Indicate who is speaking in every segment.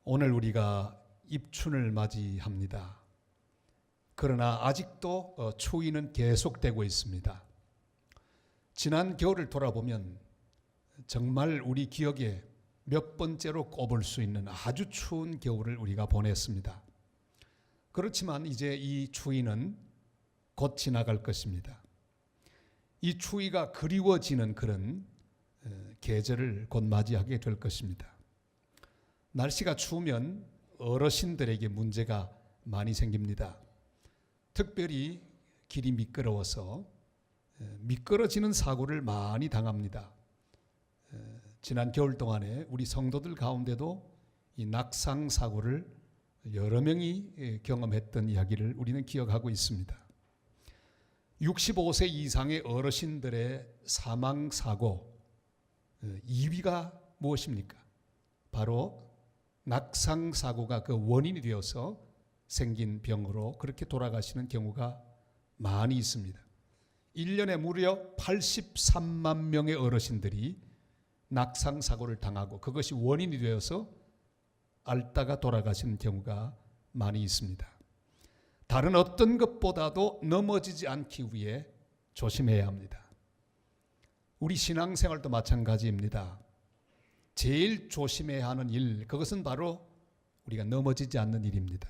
Speaker 1: 오늘 우리가 입춘을 맞이합니다. 그러나 아직도 추위는 계속되고 있습니다. 지난 겨울을 돌아보면 정말 우리 기억에 몇 번째로 꼽을 수 있는 아주 추운 겨울을 우리가 보냈습니다. 그렇지만 이제 이 추위는 곧 지나갈 것입니다. 이 추위가 그리워지는 그런 계절을 곧 맞이하게 될 것입니다. 날씨가 추우면 어르신들에게 문제가 많이 생깁니다. 특별히 길이 미끄러워서 미끄러지는 사고를 많이 당합니다. 지난 겨울 동안에 우리 성도들 가운데도 이 낙상 사고를 여러 명이 경험했던 이야기를 우리는 기억하고 있습니다. 65세 이상의 어르신들의 사망 사고 2위가 무엇입니까? 바로 낙상 사고가 그 원인이 되어서 생긴 병으로 그렇게 돌아가시는 경우가 많이 있습니다. 1년에 무려 83만 명의 어르신들이 낙상 사고를 당하고 그것이 원인이 되어서 앓다가 돌아가시는 경우가 많이 있습니다. 다른 어떤 것보다도 넘어지지 않기 위해 조심해야 합니다. 우리 신앙생활도 마찬가지입니다. 제일 조심해야 하는 일, 그것은 바로 우리가 넘어지지 않는 일입니다.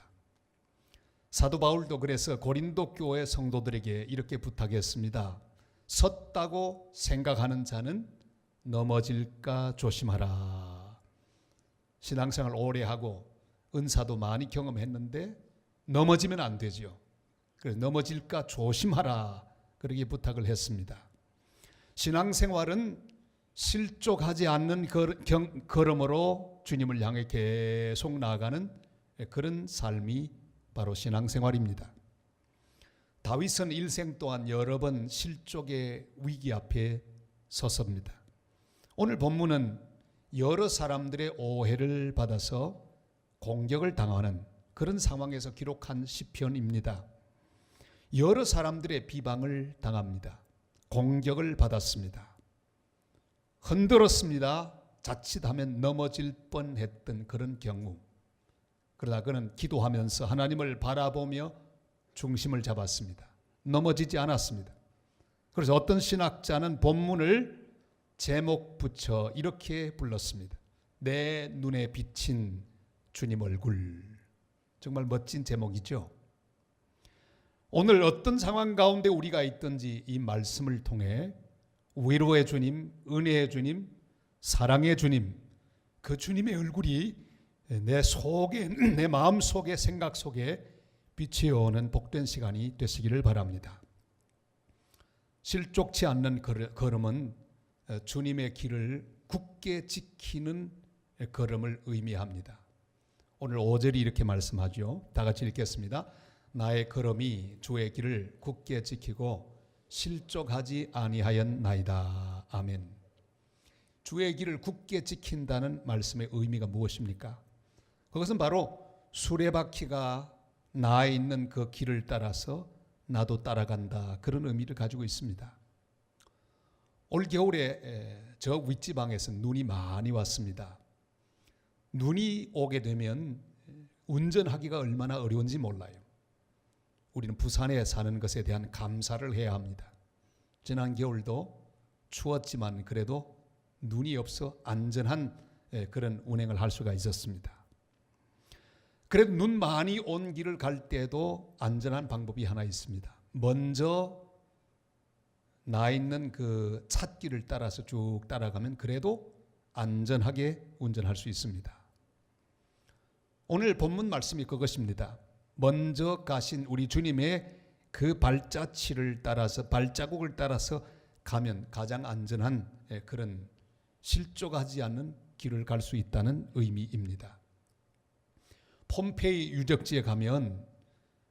Speaker 1: 사도 바울도 그래서 고린도 교회 성도들에게 이렇게 부탁했습니다. 섰다고 생각하는 자는 넘어질까 조심하라. 신앙생활 오래 하고 은사도 많이 경험했는데 넘어지면 안 되죠. 그래서 넘어질까 조심하라 그렇게 부탁을 했습니다. 신앙생활은 실족하지 않는 걸음으로 주님을 향해 계속 나아가는 그런 삶이 바로 신앙생활입니다. 다윗은 일생 동안 여러 번 실족의 위기 앞에 섰습니다. 오늘 본문은 여러 사람들의 오해를 받아서 공격을 당하는 그런 상황에서 기록한 시편입니다. 여러 사람들의 비방을 당합니다. 공격을 받았습니다. 흔들었습니다. 자칫하면 넘어질 뻔했던 그런 경우. 그러다 그는 기도하면서 하나님을 바라보며 중심을 잡았습니다. 넘어지지 않았습니다. 그래서 어떤 신학자는 본문을 제목 붙여 이렇게 불렀습니다. 내 눈에 비친 주님 얼굴. 정말 멋진 제목이죠. 오늘 어떤 상황 가운데 우리가 있든지 이 말씀을 통해 위로의 주님, 은혜의 주님, 사랑의 주님, 그 주님의 얼굴이 내 속에, 내 마음 속에, 생각 속에 비치어오는 복된 시간이 되시기를 바랍니다. 실족치 않는 걸음은 주님의 길을 굳게 지키는 걸음을 의미합니다. 오늘 5절이 이렇게 말씀하죠. 다 같이 읽겠습니다. 나의 걸음이 주의 길을 굳게 지키고 실족하지 아니하였나이다. 아멘. 주의 길을 굳게 지킨다는 말씀의 의미가 무엇입니까? 그것은 바로 수레바퀴가 나 있는 그 길을 따라서 나도 따라간다. 그런 의미를 가지고 있습니다. 올 겨울에 저 윗지방에서 눈이 많이 왔습니다. 눈이 오게 되면 운전하기가 얼마나 어려운지 몰라요. 우리는 부산에 사는 것에 대한 감사를 해야 합니다. 지난 겨울도 추웠지만 그래도 눈이 없어 안전한 그런 운행을 할 수가 있었습니다. 그래도 눈 많이 온 길을 갈 때도 안전한 방법이 하나 있습니다. 먼저 나 있는 그 찻길을 따라서 쭉 따라가면 그래도 안전하게 운전할 수 있습니다. 오늘 본문 말씀이 그것입니다. 먼저 가신 우리 주님의 그 발자취를 따라서 발자국을 따라서 가면 가장 안전한 그런 실족하지 않는 길을 갈 수 있다는 의미입니다. 폼페이 유적지에 가면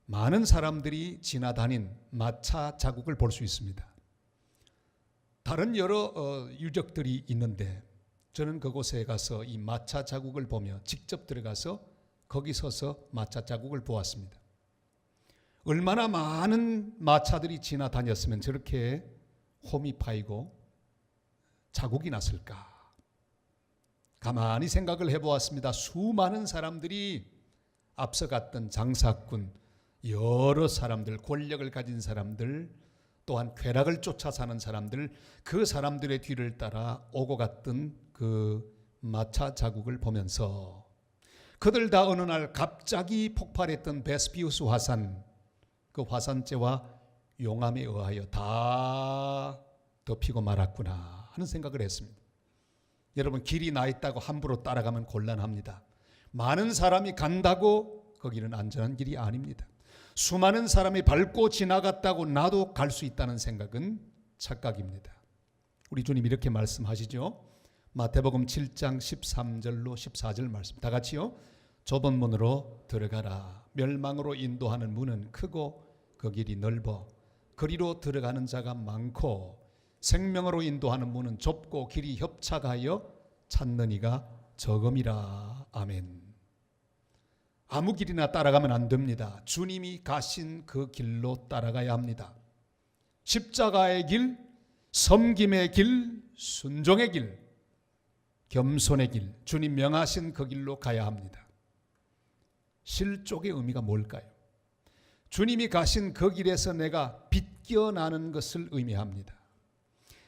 Speaker 1: 많은 사람들이 지나다닌 마차 자국을 볼 수 있습니다. 다른 여러 유적들이 있는데 저는 그곳에 가서 이 마차 자국을 보며 직접 들어가서 거기 서서 마차 자국을 보았습니다. 얼마나 많은 마차들이 지나다녔으면 저렇게 홈이 파이고 자국이 났을까? 가만히 생각을 해보았습니다. 수많은 사람들이 앞서갔던 장사꾼, 여러 사람들, 권력을 가진 사람들, 또한 쾌락을 쫓아 사는 사람들, 그 사람들의 뒤를 따라 오고 갔던 그 마차 자국을 보면서 그들 다 어느 날 갑자기 폭발했던 베스피우스 화산, 그 화산재와 용암에 의하여 다 덮이고 말았구나 하는 생각을 했습니다. 여러분, 길이 나 있다고 함부로 따라가면 곤란합니다. 많은 사람이 간다고 거기는 안전한 길이 아닙니다. 수많은 사람이 밟고 지나갔다고 나도 갈 수 있다는 생각은 착각입니다. 우리 주님 이렇게 말씀하시죠. 마태복음 7장 13절로 14절 말씀 다 같이요. 좁은 문으로 들어가라. 멸망으로 인도하는 문은 크고 그 길이 넓어 그리로 들어가는 자가 많고 생명으로 인도하는 문은 좁고 길이 협착하여 찾는 이가 적음이라. 아멘. 아무 길이나 따라가면 안 됩니다. 주님이 가신 그 길로 따라가야 합니다. 십자가의 길, 섬김의 길, 순종의 길, 겸손의 길, 주님 명하신 그 길로 가야 합니다. 실족의 의미가 뭘까요? 주님이 가신 그 길에서 내가 빗겨나는 것을 의미합니다.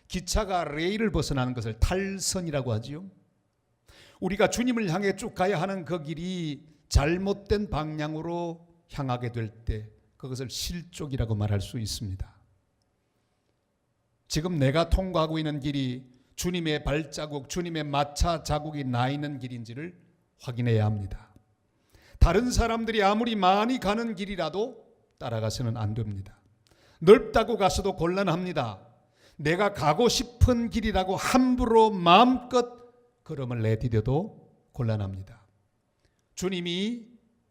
Speaker 1: 기차가 레일을 벗어나는 것을 탈선이라고 하지요. 우리가 주님을 향해 쭉 가야 하는 그 길이 잘못된 방향으로 향하게 될 때 그것을 실족이라고 말할 수 있습니다. 지금 내가 통과하고 있는 길이 주님의 발자국, 주님의 마차 자국이 나 있는 길인지를 확인해야 합니다. 다른 사람들이 아무리 많이 가는 길이라도 따라가서는 안 됩니다. 넓다고 가서도 곤란합니다. 내가 가고 싶은 길이라고 함부로 마음껏 걸음을 내디뎌도 곤란합니다. 주님이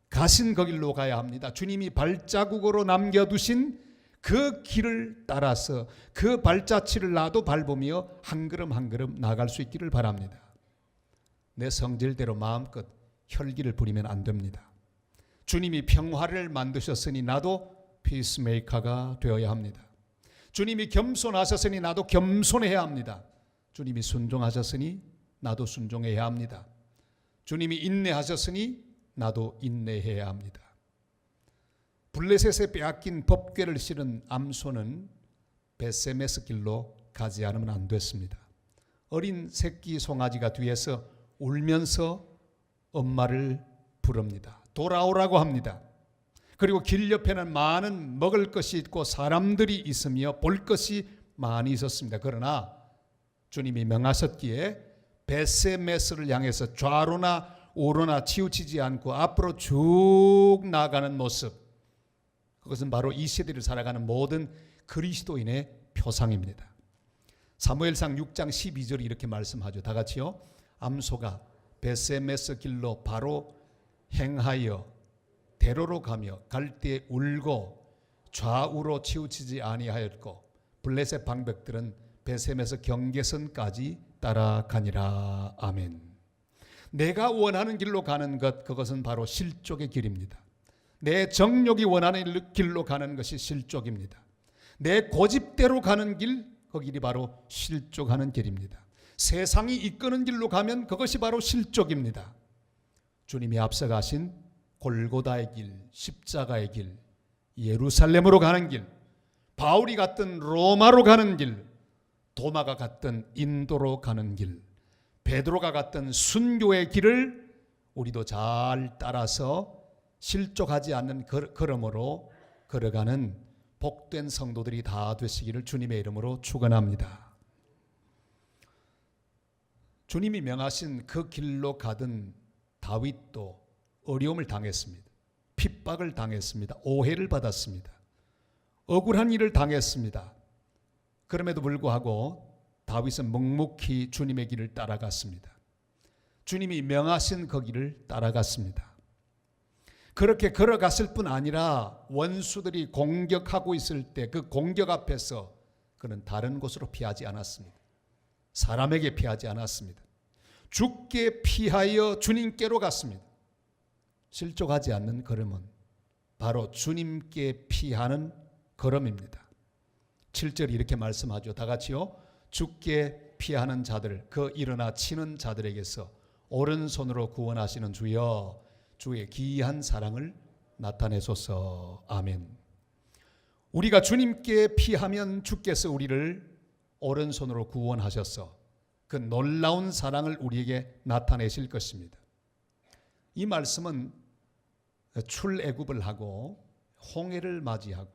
Speaker 1: 가신 그 길로 가야 합니다. 주님이 발자국으로 남겨두신 그 길을 따라서 그 발자취를 나도 밟으며 한 걸음 한 걸음 나아갈 수 있기를 바랍니다. 내 성질대로 마음껏 혈기를 부리면 안 됩니다. 주님이 평화를 만드셨으니 나도 피스메이커가 되어야 합니다. 주님이 겸손하셨으니 나도 겸손해야 합니다. 주님이 순종하셨으니 나도 순종해야 합니다. 주님이 인내하셨으니 나도 인내해야 합니다. 블레셋에 빼앗긴 법궤를 실은 암손은 베세메스 길로 가지 않으면 안 됐습니다. 어린 새끼 송아지가 뒤에서 울면서 엄마를 부릅니다. 돌아오라고 합니다. 그리고 길 옆에는 많은 먹을 것이 있고 사람들이 있으며 볼 것이 많이 있었습니다. 그러나 주님이 명하셨기에 베세메스를 향해서 좌로나 우로나 치우치지 않고 앞으로 쭉 나아가는 모습, 그것은 바로 이 시대를 살아가는 모든 그리스도인의 표상입니다. 사무엘상 6장 12절이 이렇게 말씀하죠. 다 같이요. 암소가 베세메스 길로 바로 행하여 대로로 가며 갈 때 울고 좌우로 치우치지 아니하였고 블레셋 방백들은 베세메스 경계선까지 따라가니라. 아멘. 내가 원하는 길로 가는 것, 그것은 바로 실족의 길입니다. 내 정욕이 원하는 길로 가는 것이 실족입니다. 내 고집대로 가는 길, 그 길이 바로 실족하는 길입니다. 세상이 이끄는 길로 가면 그것이 바로 실족입니다. 주님이 앞서가신 골고다의 길, 십자가의 길, 예루살렘으로 가는 길, 바울이 갔던 로마로 가는 길, 도마가 갔던 인도로 가는 길, 베드로가 갔던 순교의 길을 우리도 잘 따라서 실족하지 않는 걸음으로 걸어가는 복된 성도들이 다 되시기를 주님의 이름으로 축원합니다. 주님이 명하신 그 길로 가던 다윗도 어려움을 당했습니다. 핍박을 당했습니다. 오해를 받았습니다. 억울한 일을 당했습니다. 그럼에도 불구하고 다윗은 묵묵히 주님의 길을 따라갔습니다. 주님이 명하신 그 길을 따라갔습니다. 그렇게 걸어갔을 뿐 아니라 원수들이 공격하고 있을 때 그 공격 앞에서 그는 다른 곳으로 피하지 않았습니다. 사람에게 피하지 않았습니다. 주께 피하여 주님께로 갔습니다. 실족하지 않는 걸음은 바로 주님께 피하는 걸음입니다. 7절이 이렇게 말씀하죠. 다 같이요. 주께 피하는 자들, 그 일어나 치는 자들에게서 오른손으로 구원하시는 주여 주의 기이한 사랑을 나타내소서. 아멘. 우리가 주님께 피하면 주께서 우리를 오른손으로 구원하셔서 그 놀라운 사랑을 우리에게 나타내실 것입니다. 이 말씀은 출애굽을 하고 홍해를 맞이하고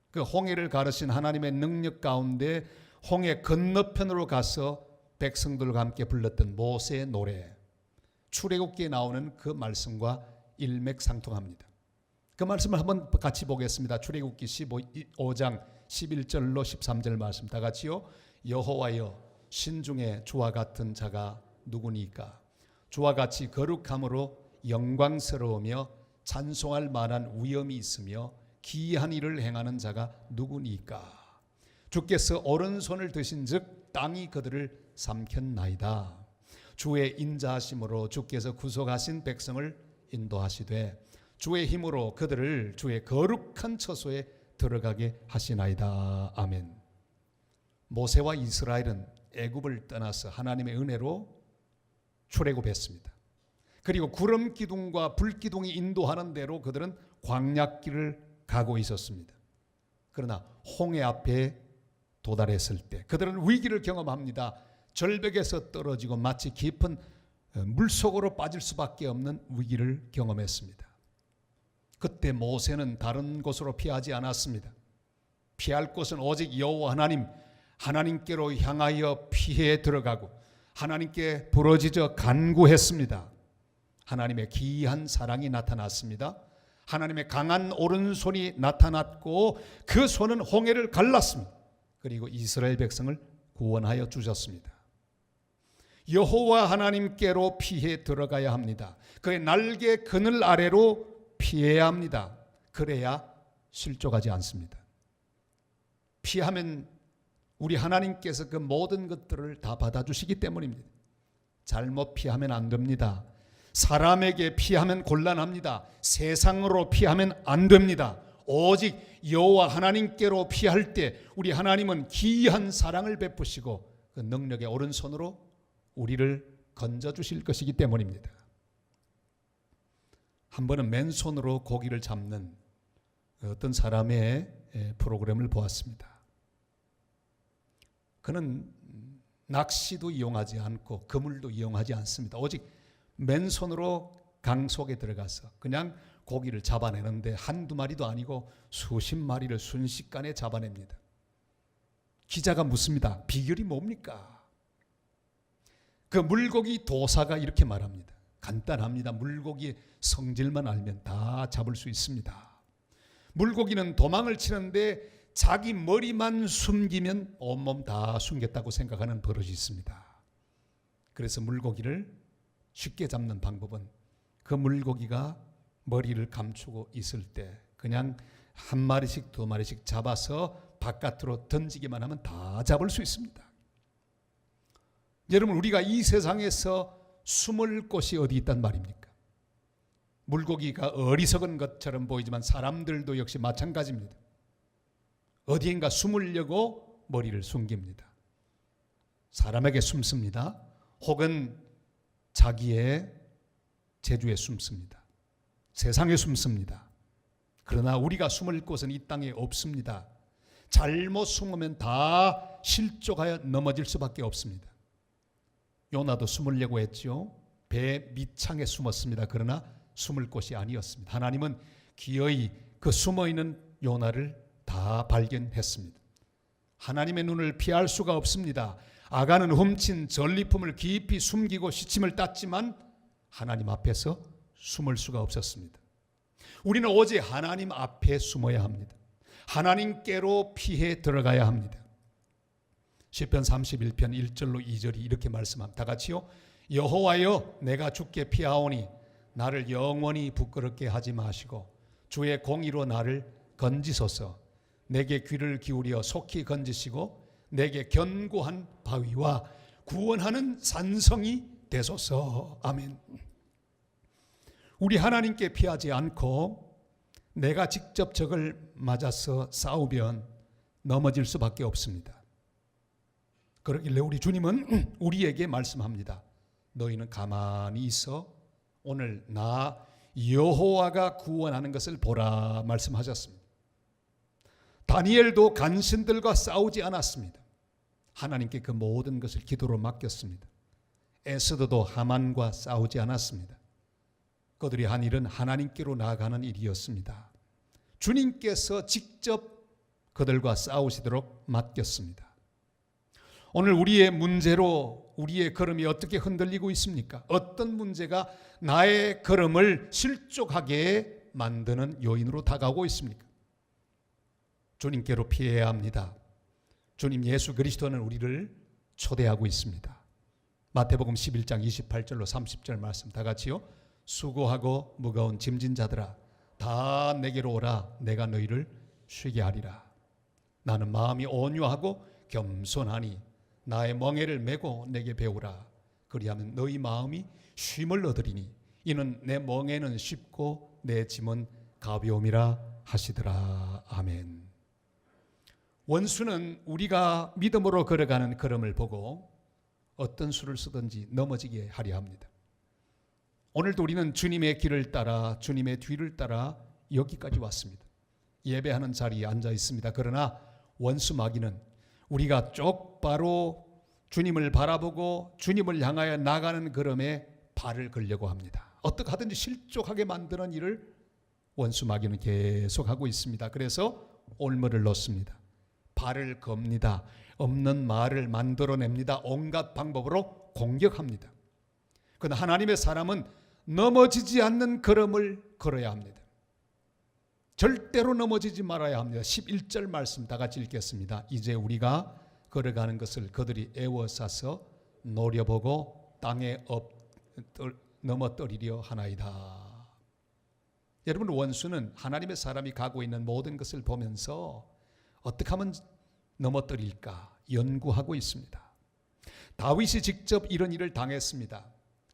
Speaker 1: 그 홍해를 가르신 하나님의 능력 가운데 홍해 건너편으로 가서 백성들과 함께 불렀던 모세의 노래, 출애굽기에 나오는 그 말씀과 일맥상통합니다. 그 말씀을 한번 같이 보겠습니다. 출애굽기 15장 11절로 13절 말씀 다 같이요. 여호와여 신중에 주와 같은 자가 누구니까? 주와 같이 거룩함으로 영광스러우며 찬송할 만한 위엄이 있으며 기이한 일을 행하는 자가 누구니까? 주께서 오른손을 드신즉 땅이 그들을 삼켰나이다. 주의 인자하심으로 주께서 구속하신 백성을 인도하시되 주의 힘으로 그들을 주의 거룩한 처소에 들어가게 하시나이다. 아멘. 모세와 이스라엘은 애굽을 떠나서 하나님의 은혜로 출애굽했습니다. 그리고 구름 기둥과 불 기둥이 인도하는 대로 그들은 광야길을 가고 있었습니다. 그러나 홍해 앞에 도달했을 때 그들은 위기를 경험합니다. 절벽에서 떨어지고 마치 깊은 물속으로 빠질 수밖에 없는 위기를 경험했습니다. 그때 모세는 다른 곳으로 피하지 않았습니다. 피할 곳은 오직 여호와 하나님께로 향하여 피해 들어가고 하나님께 부르짖어 간구했습니다. 하나님의 기이한 사랑이 나타났습니다. 하나님의 강한 오른손이 나타났고 그 손은 홍해를 갈랐습니다. 그리고 이스라엘 백성을 구원하여 주셨습니다. 여호와 하나님께로 피해 들어가야 합니다. 그의 날개 그늘 아래로 피해야 합니다. 그래야 실족하지 않습니다. 피하면 우리 하나님께서 그 모든 것들을 다 받아주시기 때문입니다. 잘못 피하면 안 됩니다. 사람에게 피하면 곤란합니다. 세상으로 피하면 안 됩니다. 오직 여호와 하나님께로 피할 때 우리 하나님은 기이한 사랑을 베푸시고 그 능력의 오른손으로 우리를 건져주실 것이기 때문입니다. 한 번은 맨손으로 고기를 잡는 어떤 사람의 프로그램을 보았습니다. 그는 낚시도 이용하지 않고 그물도 이용하지 않습니다. 오직 맨손으로 강 속에 들어가서 그냥 고기를 잡아내는데 한두 마리도 아니고 수십 마리를 순식간에 잡아냅니다. 기자가 묻습니다. 비결이 뭡니까? 그 물고기 도사가 이렇게 말합니다. 간단합니다. 물고기의 성질만 알면 다 잡을 수 있습니다. 물고기는 도망을 치는데 자기 머리만 숨기면 온몸 다 숨겼다고 생각하는 버릇이 있습니다. 그래서 물고기를 쉽게 잡는 방법은 그 물고기가 머리를 감추고 있을 때 그냥 한 마리씩 두 마리씩 잡아서 바깥으로 던지기만 하면 다 잡을 수 있습니다. 여러분, 우리가 이 세상에서 숨을 곳이 어디 있단 말입니까? 물고기가 어리석은 것처럼 보이지만 사람들도 역시 마찬가지입니다. 어디인가 숨으려고 머리를 숨깁니다. 사람에게 숨습니다. 혹은 자기의 재주에 숨습니다. 세상에 숨습니다. 그러나 우리가 숨을 곳은 이 땅에 없습니다. 잘못 숨으면 다 실족하여 넘어질 수밖에 없습니다. 요나도 숨으려고 했죠. 배 밑창에 숨었습니다. 그러나 숨을 곳이 아니었습니다. 하나님은 기어이 그 숨어있는 요나를 다 발견했습니다. 하나님의 눈을 피할 수가 없습니다. 아간은 훔친 전리품을 깊이 숨기고 시침을 땄지만 하나님 앞에서 숨을 수가 없었습니다. 우리는 오직 하나님 앞에 숨어야 합니다. 하나님께로 피해 들어가야 합니다. 시편 31편 1절로 2절이 이렇게 말씀합니다. 다 같이요. 여호와여, 내가 주께 피하오니 나를 영원히 부끄럽게 하지 마시고 주의 공의로 나를 건지소서. 내게 귀를 기울여 속히 건지시고 내게 견고한 바위와 구원하는 산성이 되소서. 아멘. 우리 하나님께 피하지 않고 내가 직접 적을 맞아서 싸우면 넘어질 수밖에 없습니다. 그러길래 우리 주님은 우리에게 말씀합니다. 너희는 가만히 있어 오늘 나 여호와가 구원하는 것을 보라 말씀하셨습니다. 다니엘도 간신들과 싸우지 않았습니다. 하나님께 그 모든 것을 기도로 맡겼습니다. 에스더도 하만과 싸우지 않았습니다. 그들이 한 일은 하나님께로 나아가는 일이었습니다. 주님께서 직접 그들과 싸우시도록 맡겼습니다. 오늘 우리의 문제로 우리의 걸음이 어떻게 흔들리고 있습니까? 어떤 문제가 나의 걸음을 실족하게 만드는 요인으로 다가오고 있습니까? 주님께로 피해야 합니다. 주님 예수 그리스도는 우리를 초대하고 있습니다. 마태복음 11장 28절로 30절 말씀 다 같이요. 수고하고 무거운 짐진 자들아 다 내게로 오라 내가 너희를 쉬게 하리라. 나는 마음이 온유하고 겸손하니 나의 멍에를 메고 내게 배우라. 그리하면 너희 마음이 쉼을 얻으리니 이는 내 멍에는 쉽고 내 짐은 가벼움이라 하시더라. 아멘. 원수는 우리가 믿음으로 걸어가는 걸음을 보고 어떤 수를 쓰든지 넘어지게 하려 합니다. 오늘도 우리는 주님의 길을 따라 주님의 뒤를 따라 여기까지 왔습니다. 예배하는 자리에 앉아 있습니다. 그러나 원수 마귀는 우리가 똑바로 주님을 바라보고 주님을 향하여 나가는 걸음에 발을 걸려고 합니다. 어떻게 하든지 실족하게 만드는 일을 원수 마귀는 계속하고 있습니다. 그래서 올무를 놓습니다. 발을 겁니다. 없는 말을 만들어냅니다. 온갖 방법으로 공격합니다. 그러나 하나님의 사람은 넘어지지 않는 걸음을 걸어야 합니다. 절대로 넘어지지 말아야 합니다. 11절 말씀 다 같이 읽겠습니다. 이제 우리가 걸어가는 것을 그들이 애워싸서 노려보고 땅에 넘어뜨리려 하나이다. 여러분 원수는 하나님의 사람이 가고 있는 모든 것을 보면서 어떻게 하면 넘어뜨릴까 연구하고 있습니다. 다윗이 직접 이런 일을 당했습니다.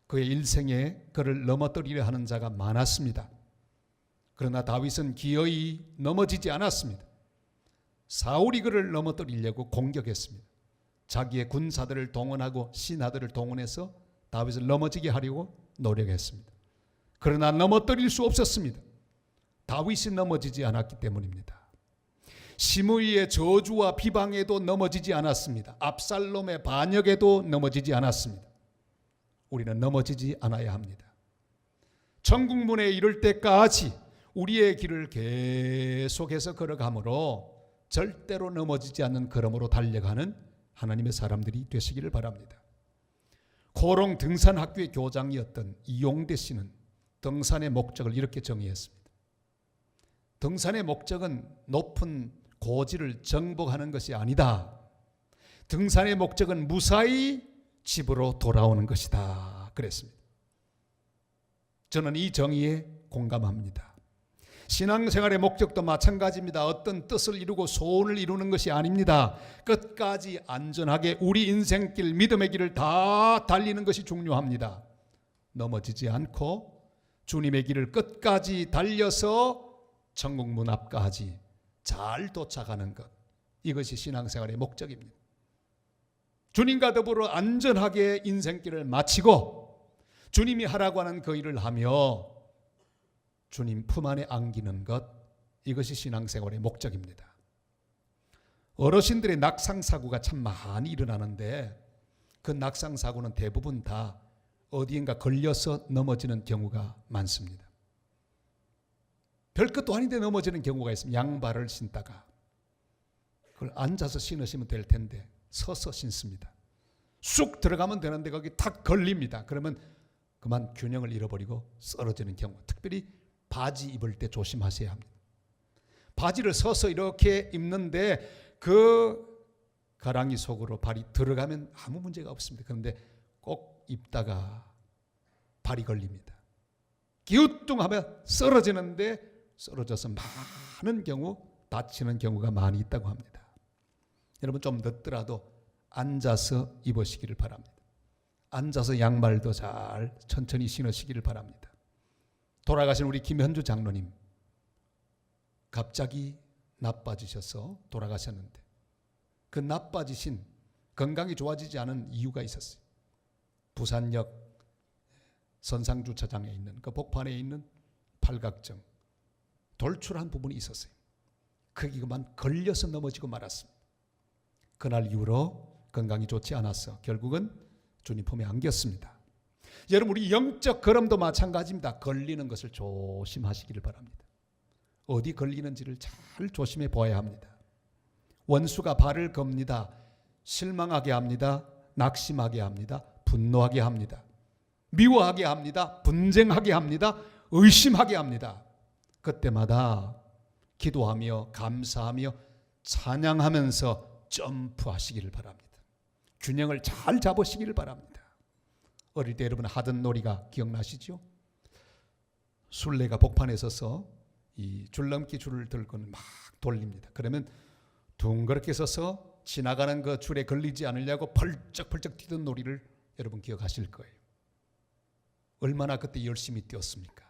Speaker 1: 그의 일생에 그를 넘어뜨리려 하는 자가 많았습니다. 그러나 다윗은 기어이 넘어지지 않았습니다. 사울이 그를 넘어뜨리려고 공격했습니다. 자기의 군사들을 동원하고 신하들을 동원해서 다윗을 넘어지게 하려고 노력했습니다. 그러나 넘어뜨릴 수 없었습니다. 다윗이 넘어지지 않았기 때문입니다. 시므이의 저주와 비방에도 넘어지지 않았습니다. 압살롬의 반역에도 넘어지지 않았습니다. 우리는 넘어지지 않아야 합니다. 천국문에 이를 때까지 우리의 길을 계속해서 걸어가므로 절대로 넘어지지 않는 걸음으로 달려가는 하나님의 사람들이 되시기를 바랍니다. 고롱 등산학교의 교장이었던 이용대 씨는 등산의 목적을 이렇게 정의했습니다. 등산의 목적은 높은 고지를 정복하는 것이 아니다. 등산의 목적은 무사히 집으로 돌아오는 것이다. 그랬습니다. 저는 이 정의에 공감합니다. 신앙생활의 목적도 마찬가지입니다. 어떤 뜻을 이루고 소원을 이루는 것이 아닙니다. 끝까지 안전하게 우리 인생길 믿음의 길을 다 달리는 것이 중요합니다. 넘어지지 않고 주님의 길을 끝까지 달려서 천국문 앞까지 잘 도착하는 것, 이것이 신앙생활의 목적입니다. 주님과 더불어 안전하게 인생길을 마치고 주님이 하라고 하는 그 일을 하며 주님 품 안에 안기는 것, 이것이 신앙생활의 목적입니다. 어르신들의 낙상사고가 참 많이 일어나는데 그 낙상사고는 대부분 다 어디인가 걸려서 넘어지는 경우가 많습니다. 별것도 아닌데 넘어지는 경우가 있습니다. 양발을 신다가 그걸 앉아서 신으시면 될 텐데 서서 신습니다. 쑥 들어가면 되는데 거기 탁 걸립니다. 그러면 그만 균형을 잃어버리고 쓰러지는 경우, 특별히 바지 입을 때 조심하셔야 합니다. 바지를 서서 이렇게 입는데 그 가랑이 속으로 발이 들어가면 아무 문제가 없습니다. 그런데 꼭 입다가 발이 걸립니다. 기우뚱하면 쓰러지는데 쓰러져서 많은 경우 다치는 경우가 많이 있다고 합니다. 여러분 좀 늦더라도 앉아서 입으시기를 바랍니다. 앉아서 양말도 잘 천천히 신으시기를 바랍니다. 돌아가신 우리 김현주 장로님 갑자기 나빠지셔서 돌아가셨는데 그 나빠지신 건강이 좋아지지 않은 이유가 있었어요. 부산역 선상주차장에 있는 그 복판에 있는 팔각정 돌출한 부분이 있었어요. 거기만 걸려서 넘어지고 말았습니다. 그날 이후로 건강이 좋지 않아서 결국은 주님 품에 안겼습니다. 여러분, 우리 영적 걸음도 마찬가지입니다. 걸리는 것을 조심하시기를 바랍니다. 어디 걸리는지를 잘 조심해 보아야 합니다. 원수가 발을 겁니다. 실망하게 합니다. 낙심하게 합니다. 분노하게 합니다. 미워하게 합니다. 분쟁하게 합니다. 의심하게 합니다. 그때마다 기도하며 감사하며 찬양하면서 점프하시기를 바랍니다. 균형을 잘 잡으시기를 바랍니다. 어릴 때 여러분 하던 놀이가 기억나시죠? 술래가 복판에 서서 이 줄넘기 줄을 들고는 막 돌립니다. 그러면 둥그렇게 서서 지나가는 그 줄에 걸리지 않으려고 펄쩍펄쩍 뛰던 놀이를 여러분 기억하실 거예요. 얼마나 그때 열심히 뛰었습니까?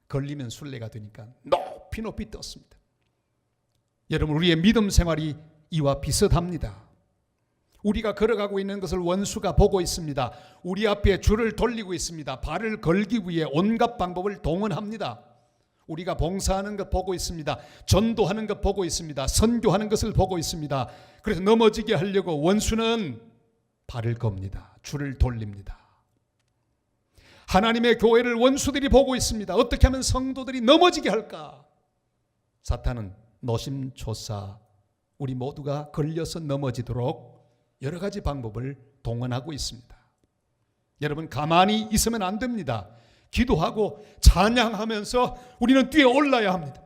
Speaker 1: 걸리면 술래가 되니까 높이 높이 떴습니다. 여러분, 우리의 믿음 생활이 이와 비슷합니다. 우리가 걸어가고 있는 것을 원수가 보고 있습니다. 우리 앞에 줄을 돌리고 있습니다. 발을 걸기 위해 온갖 방법을 동원합니다. 우리가 봉사하는 것 보고 있습니다. 전도하는 것 보고 있습니다. 선교하는 것을 보고 있습니다. 그래서 넘어지게 하려고 원수는 발을 겁니다. 줄을 돌립니다. 하나님의 교회를 원수들이 보고 있습니다. 어떻게 하면 성도들이 넘어지게 할까? 사탄은 노심초사 우리 모두가 걸려서 넘어지도록 여러 가지 방법을 동원하고 있습니다. 여러분, 가만히 있으면 안 됩니다. 기도하고 찬양하면서 우리는 뛰어올라야 합니다.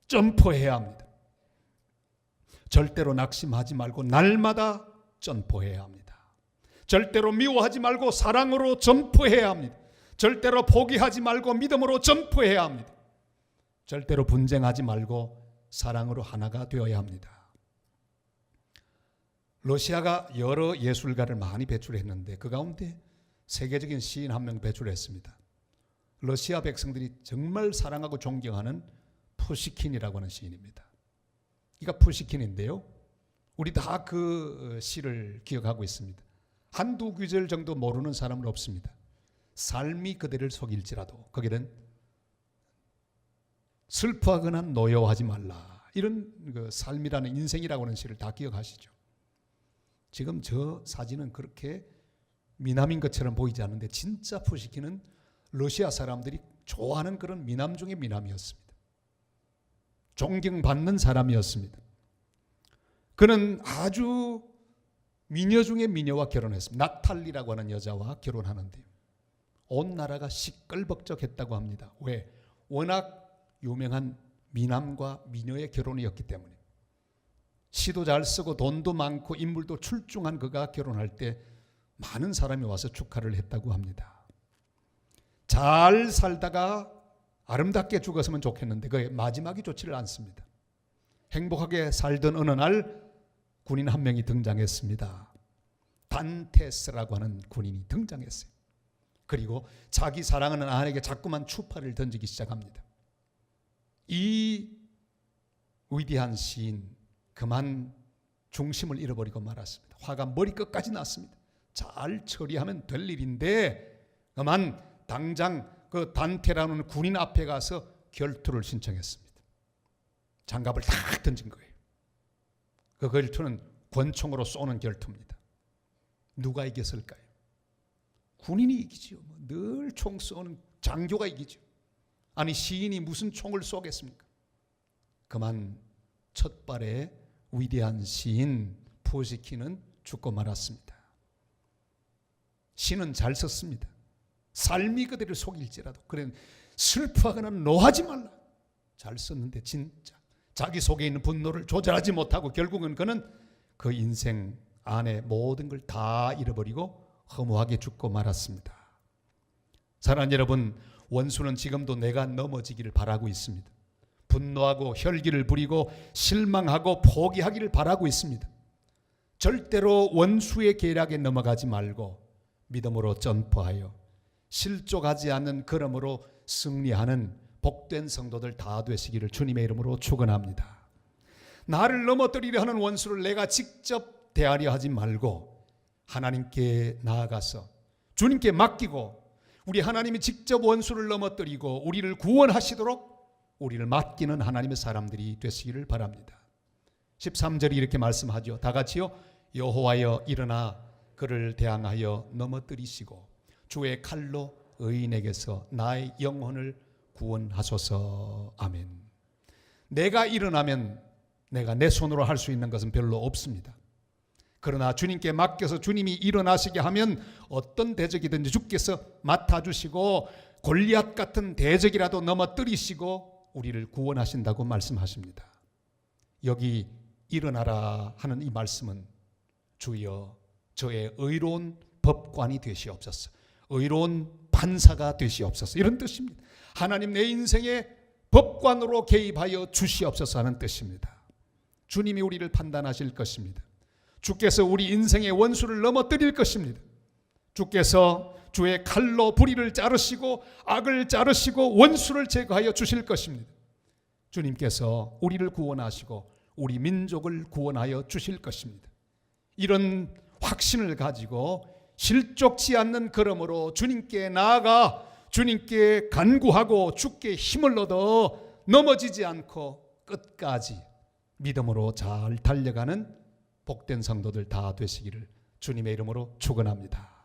Speaker 1: 점프해야 합니다. 절대로 낙심하지 말고 날마다 점프해야 합니다. 절대로 미워하지 말고 사랑으로 점프해야 합니다. 절대로 포기하지 말고 믿음으로 점프해야 합니다. 절대로 분쟁하지 말고 사랑으로 하나가 되어야 합니다. 러시아가 여러 예술가를 많이 배출했는데 그 가운데 세계적인 시인 한 명 배출했습니다. 러시아 백성들이 정말 사랑하고 존경하는 푸시킨이라고 하는 시인입니다. 이가 푸시킨인데요, 우리 다 그 시를 기억하고 있습니다. 한두 구절 정도 모르는 사람은 없습니다. 삶이 그대를 속일지라도 거기는 슬퍼하거나 노여워하지 말라, 이런 그 삶이라는 인생이라고 하는 시를 다 기억하시죠? 지금 저 사진은 그렇게 미남인 것처럼 보이지 않는데 진짜 푸시킨은 러시아 사람들이 좋아하는 그런 미남 중에 미남이었습니다. 존경받는 사람이었습니다. 그는 아주 미녀 중에 미녀와 결혼했습니다. 나탈리라고 하는 여자와 결혼하는데요, 온 나라가 시끌벅적했다고 합니다. 왜? 워낙 유명한 미남과 미녀의 결혼이었기 때문에. 시도 잘 쓰고 돈도 많고 인물도 출중한 그가 결혼할 때 많은 사람이 와서 축하를 했다고 합니다. 잘 살다가 아름답게 죽었으면 좋겠는데 그 마지막이 좋지를 않습니다. 행복하게 살던 어느 날 군인 한 명이 등장했습니다. 단테스라고 하는 군인이 등장했어요. 그리고 자기 사랑하는 아내에게 자꾸만 추파를 던지기 시작합니다. 이 위대한 시인 그만 중심을 잃어버리고 말았습니다. 화가 머리끝까지 났습니다. 잘 처리하면 될 일인데 그만 당장 그 단테라는 군인 앞에 가서 결투를 신청했습니다. 장갑을 탁 던진 거예요. 그 결투는 권총으로 쏘는 결투입니다. 누가 이겼을까요? 군인이 이기죠. 늘 총 쏘는 장교가 이기죠. 아니, 시인이 무슨 총을 쏘겠습니까? 그만 첫 발에 위대한 시인 푸시킨은 죽고 말았습니다. 시는 잘 썼습니다. 삶이 그대를 속일지라도, 그래 슬퍼하거나 노하지 말라, 잘 썼는데 진짜 자기 속에 있는 분노를 조절하지 못하고 결국은 그는 그 인생 안에 모든 걸 다 잃어버리고 허무하게 죽고 말았습니다. 사랑하는 여러분, 원수는 지금도 내가 넘어지기를 바라고 있습니다. 분노하고 혈기를 부리고 실망하고 포기하기를 바라고 있습니다. 절대로 원수의 계략에 넘어가지 말고 믿음으로 점프하여 실족하지 않는 걸음으로 승리하는 복된 성도들 다 되시기를 주님의 이름으로 축원합니다. 나를 넘어뜨리려 하는 원수를 내가 직접 대하려 하지 말고 하나님께 나아가서 주님께 맡기고 우리 하나님이 직접 원수를 넘어뜨리고 우리를 구원하시도록 우리를 맡기는 하나님의 사람들이 되시기를 바랍니다. 13절이 이렇게 말씀하죠. 다 같이요. 여호와여 일어나 그를 대항하여 넘어뜨리시고 주의 칼로 의인에게서 나의 영혼을 구원하소서. 아멘. 내가 일어나면 내가 내 손으로 할 수 있는 것은 별로 없습니다. 그러나 주님께 맡겨서 주님이 일어나시게 하면 어떤 대적이든지 주께서 맡아주시고 골리앗 같은 대적이라도 넘어뜨리시고 우리를 구원하신다고 말씀하십니다. 여기 일어나라 하는 이 말씀은 주여 저의 의로운 법관이 되시옵소서, 의로운 판사가 되시옵소서, 이런 뜻입니다. 하나님 내 인생의 법관으로 개입하여 주시옵소서 하는 뜻입니다. 주님이 우리를 판단하실 것입니다. 주께서 우리 인생의 원수를 넘어뜨릴 것입니다. 주께서 주의 칼로 불의를 자르시고 악을 자르시고 원수를 제거하여 주실 것입니다. 주님께서 우리를 구원하시고 우리 민족을 구원하여 주실 것입니다. 이런 확신을 가지고 실족치 않는 걸음으로 주님께 나아가 주님께 간구하고 주께 힘을 얻어 넘어지지 않고 끝까지 믿음으로 잘 달려가는 복된 성도들 다 되시기를 주님의 이름으로 축원합니다.